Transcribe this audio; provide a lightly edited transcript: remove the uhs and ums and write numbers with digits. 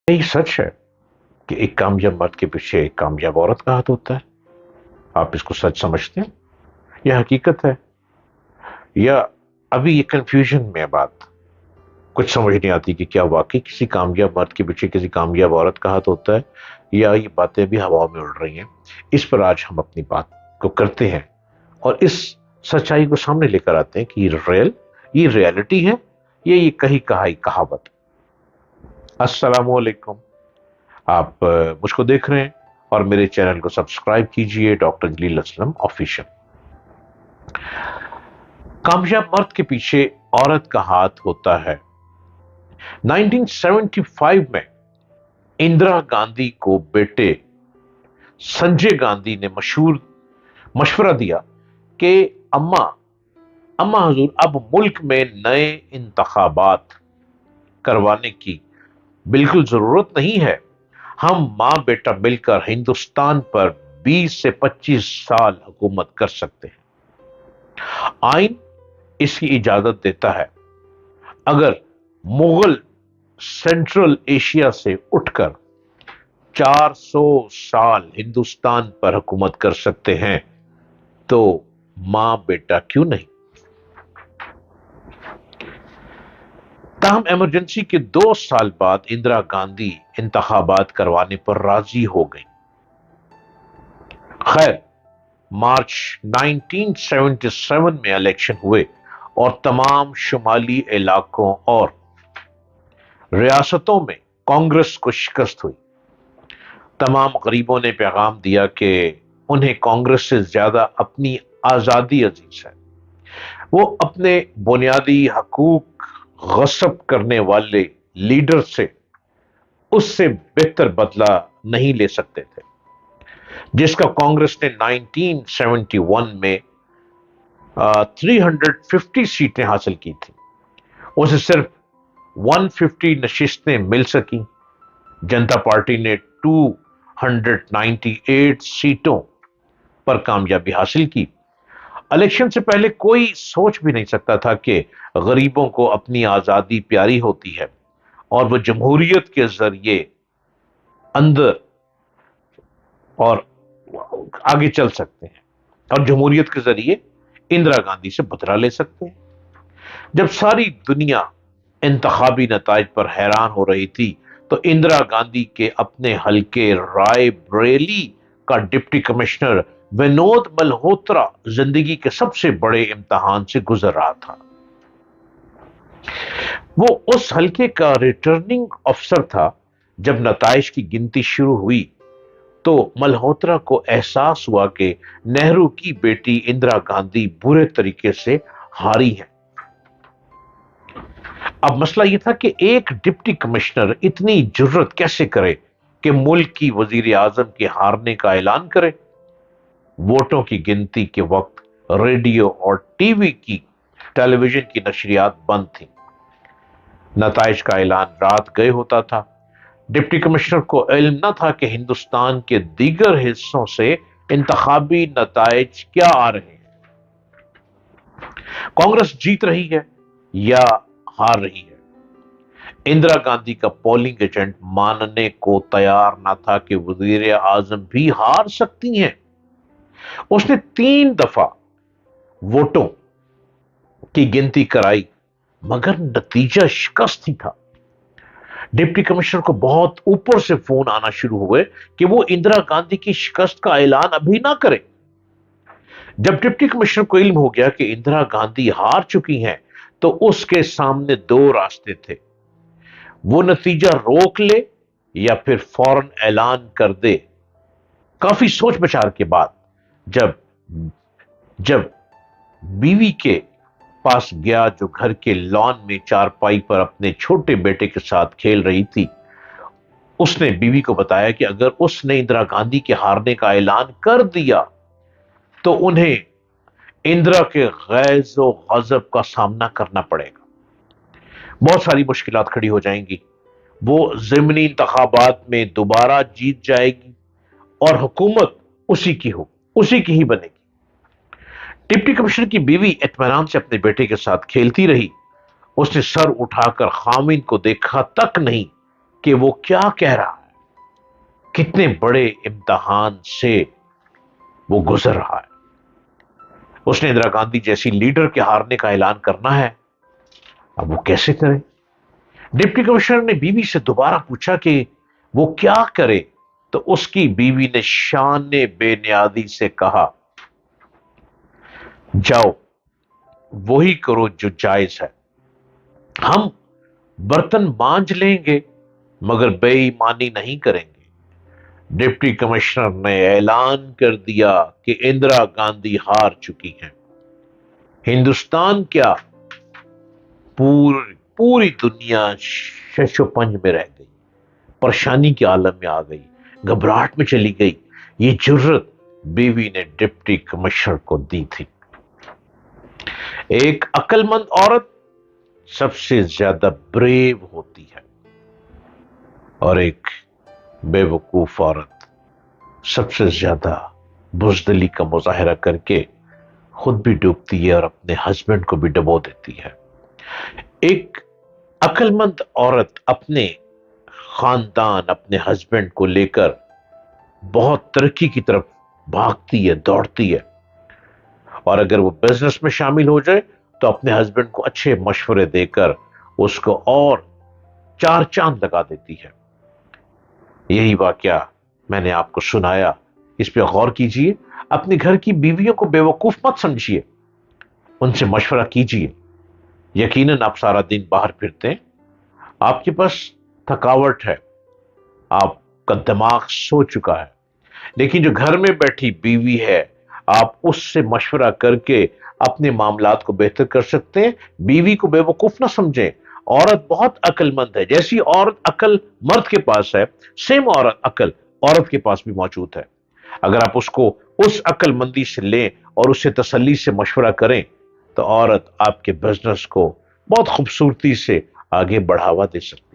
यही सच है कि एक कामयाब मर्द के पीछे एक कामयाब औरत का हाथ होता है। आप इसको सच समझते हैं? यह हकीकत है, या अभी ये कंफ्यूजन में है बात? कुछ समझ नहीं आती कि क्या वाकई किसी कामयाब मर्द के पीछे किसी कामयाब औरत का हाथ होता है, या ये बातें भी हवा में उड़ रही हैं। इस पर आज हम अपनी बात को करते हैं और इस सच्चाई को सामने लेकर आते हैं कि ये रियलिटी है या ये कहीं कहाई कहावत। अस्सलामुअलैकुम। आप मुझको देख रहे हैं और मेरे चैनल को सब्सक्राइब कीजिए, डॉक्टर जलील असलम ऑफिशियल। कामयाब मर्द के पीछे औरत का हाथ होता है। 1975 में इंदिरा गांधी को बेटे संजय गांधी ने मशवरा दिया कि अम्मा अम्मा हुजूर, अब मुल्क में नए इंतखाबात करवाने की बिल्कुल जरूरत नहीं है। हम मां बेटा मिलकर हिंदुस्तान पर 20 से 25 साल हुकूमत कर सकते हैं। आइन इसकी इजाजत देता है। अगर मुगल सेंट्रल एशिया से उठकर 400 साल हिंदुस्तान पर हुकूमत कर सकते हैं तो मां बेटा क्यों नहीं। ताहम इमरजेंसी के 2 साल बाद इंदिरा गांधी इंतखाबात करवाने पर राजी हो गई। खैर, मार्च 1977 में इलेक्शन हुए और तमाम शुमाली इलाकों और रियासतों में कांग्रेस को शिकस्त हुई। तमाम गरीबों ने पैगाम दिया कि उन्हें कांग्रेस से ज्यादा अपनी आजादी अजीज है। वो अपने बुनियादी हकूक गसब करने वाले लीडर से उससे बेहतर बदला नहीं ले सकते थे, जिसका कांग्रेस ने 1971 में 350 सीटें हासिल की थी। उसे सिर्फ 150 नशिस्तें मिल सकी। जनता पार्टी ने 298 सीटों पर कामयाबी हासिल की। इलेक्शन से पहले कोई सोच भी नहीं सकता था कि गरीबों को अपनी आजादी प्यारी होती है और वो जमहूरियत के जरिए अंदर और आगे चल सकते हैं और जमहूरियत के जरिए इंदिरा गांधी से बदला ले सकते हैं। जब सारी दुनिया इंतखाबी नताइज पर हैरान हो रही थी तो इंदिरा गांधी के अपने हल्के राय बरेली का डिप्टी कमिश्नर विनोद मल्होत्रा जिंदगी के सबसे बड़े इम्तिहान से गुजर रहा था। वो उस हल्के का रिटर्निंग अफसर था। जब नताइज की गिनती शुरू हुई तो मल्होत्रा को एहसास हुआ कि नेहरू की बेटी इंदिरा गांधी बुरे तरीके से हारी है। अब मसला यह था कि एक डिप्टी कमिश्नर इतनी जुर्रत कैसे करे कि मुल्क की वजीर आजम के हारने का ऐलान करे। वोटों की गिनती के वक्त रेडियो और टेलीविजन की नशरियात बंद थी। नताइज का ऐलान रात गए होता था। डिप्टी कमिश्नर को इल्म न था कि हिंदुस्तान के दीगर हिस्सों से इंतखाबी नताइज क्या आ रहे हैं, कांग्रेस जीत रही है या हार रही है। इंदिरा गांधी का पोलिंग एजेंट मानने को तैयार न था कि वजीर आजम भी हार सकती हैं। उसने 3 दफा वोटों की गिनती कराई मगर नतीजा शिकस्त ही था। डिप्टी कमिश्नर को बहुत ऊपर से फोन आना शुरू हुए कि वो इंदिरा गांधी की शिकस्त का ऐलान अभी ना करे। जब डिप्टी कमिश्नर को इल्म हो गया कि इंदिरा गांधी हार चुकी हैं तो उसके सामने 2 रास्ते थे। वो नतीजा रोक ले या फिर फौरन ऐलान कर दे। काफी सोच विचार के बाद जब जब बीवी के पास गया, जो घर के लॉन में चारपाई पर अपने छोटे बेटे के साथ खेल रही थी, उसने बीवी को बताया कि अगर उसने इंदिरा गांधी के हारने का ऐलान कर दिया तो उन्हें इंदिरा के गैज़ और गज़ब का सामना करना पड़ेगा। बहुत सारी मुश्किलात खड़ी हो जाएंगी। वो ज़िमनी इंतखाबात में दोबारा जीत जाएगी और हुकूमत उसी की ही बनेगी। डिप्टी कमिश्नर की बीवी इत्मीनान से अपने बेटे के साथ खेलती रही। उसने सर उठाकर खामिन को देखा तक नहीं کہ وہ کیا کہہ رہا ہے، کتنے بڑے امتحان سے وہ گزر رہا ہے۔ اس نے اندرا گاندھی جیسی لیڈر کے ہارنے کا اعلان کرنا ہے، اب وہ کیسے کرے؟ ڈپٹی کمشنر نے بیوی سے دوبارہ پوچھا کہ وہ کیا کرے، تو اس کی بیوی نے شان بے نیازی سے کہا، جاؤ وہی کرو جو جائز ہے، ہم برتن مانج لیں گے مگر بے ایمانی نہیں کریں گے۔ ڈپٹی کمشنر نے اعلان کر دیا کہ اندرا گاندھی ہار چکی ہیں۔ ہندوستان کیا، پوری دنیا شش و پنج میں رہ گئی، پریشانی کے عالم میں آ گئی، گھبراہٹ میں چلی گئی۔ یہ جرت بیوی نے ڈپٹی کمشنر کو دی تھی۔ ایک عقل مند عورت سب سے زیادہ بریو ہوتی ہے اور ایک بے وقوف عورت سب سے زیادہ بزدلی کا مظاہرہ کر کے خود بھی ڈوبتی ہے اور اپنے ہسبینڈ کو بھی ڈبو دیتی ہے۔ ایک عقل مند عورت اپنے خاندان، اپنے ہسبینڈ کو لے کر بہت ترقی کی طرف بھاگتی ہے، دوڑتی ہے، اور اگر وہ بزنس میں شامل ہو جائے تو اپنے ہسبینڈ کو اچھے مشورے دے کر اس کو اور چار چاند لگا دیتی ہے۔ یہی واقعہ میں نے آپ کو سنایا، اس پہ غور کیجئے۔ اپنے گھر کی بیویوں کو بے وقوف مت سمجھیے، ان سے مشورہ کیجئے۔ یقیناً آپ سارا دن باہر پھرتے ہیں، آپ کے پاس تھکاوٹ ہے، آپ کا دماغ سو چکا ہے، لیکن جو گھر میں بیٹھی بیوی ہے، آپ اس سے مشورہ کر کے اپنے معاملات کو بہتر کر سکتے ہیں۔ بیوی کو بے وقوف نہ سمجھیں، عورت بہت عقل مند ہے۔ جیسی عورت عقل مرد کے پاس ہے، سیم عقل عورت کے پاس بھی موجود ہے۔ اگر آپ اس کو اس عقل مندی سے لیں اور اس سے تسلی سے مشورہ کریں تو عورت آپ کے بزنس کو بہت خوبصورتی سے آگے بڑھاوا دے سکتی ہے۔